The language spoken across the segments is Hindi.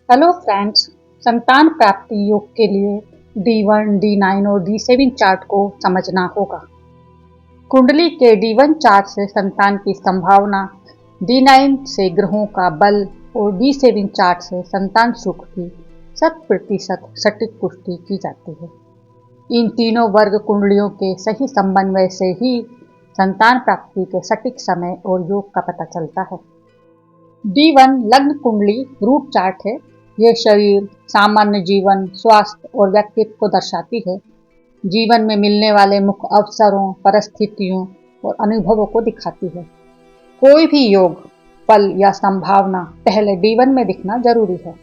हेलो फ्रेंड्स, संतान प्राप्ति योग के लिए D1, D9 और D7 चार्ट को समझना होगा। कुंडली के D1 चार्ट से संतान की संभावना, D9 से ग्रहों का बल और D7 चार्ट से संतान सुख की 100% सटीक पुष्टि की जाती है। इन तीनों वर्ग कुंडलियों के सही समन्वय से ही संतान प्राप्ति के सटीक समय और योग का पता चलता है। D1 लग्न कुंडली रूट चार्ट है। यह शरीर, सामान्य जीवन, स्वास्थ्य और व्यक्तित्व को दर्शाती है। जीवन में मिलने वाले मुख्य अवसरों, परिस्थितियों और अनुभवों को दिखाती है। कोई भी योग, फल या संभावना पहले D1 में दिखना जरूरी है।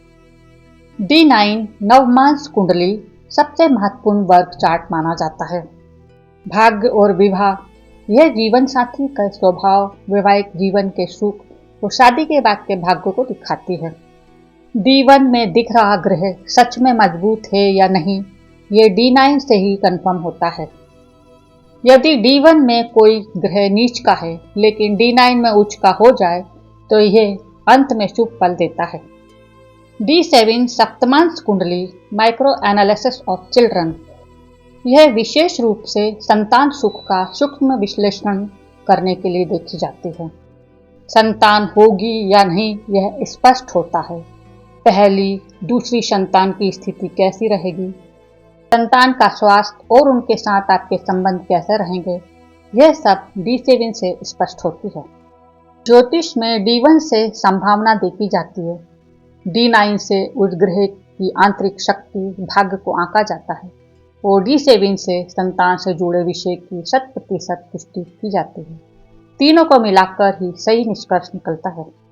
D9 नवमांस कुंडली सबसे महत्वपूर्ण वर्ग चार्ट माना जाता है। भाग्य और विवाह, यह जीवन साथी का स्वभाव, वैवाहिक जीवन के सुख और शादी के बाद के भाग्य को दिखाती है। D1 में दिख रहा ग्रह सच में मजबूत है या नहीं, ये D9 से ही कंफर्म होता है। यदि D1 में कोई ग्रह नीच का है लेकिन D9 में उच्च का हो जाए तो यह अंत में शुभ फल देता है। D7 सप्तमांश कुंडली माइक्रो एनालिसिस ऑफ चिल्ड्रन, यह विशेष रूप से संतान सुख का सूक्ष्म विश्लेषण करने के लिए देखी जाती है। संतान होगी या नहीं यह स्पष्ट होता है। पहली, दूसरी संतान की स्थिति कैसी रहेगी, संतान का स्वास्थ्य और उनके साथ आपके संबंध कैसे रहेंगे, यह सब D7 से स्पष्ट होती है। ज्योतिष में D1 से संभावना देखी जाती है। D9 से उस ग्रह की आंतरिक शक्ति, भाग्य को आंका जाता है और D7 से संतान से जुड़े विषय की 100% पुष्टि की जाती है। तीनों को मिलाकर ही सही निष्कर्ष निकलता है।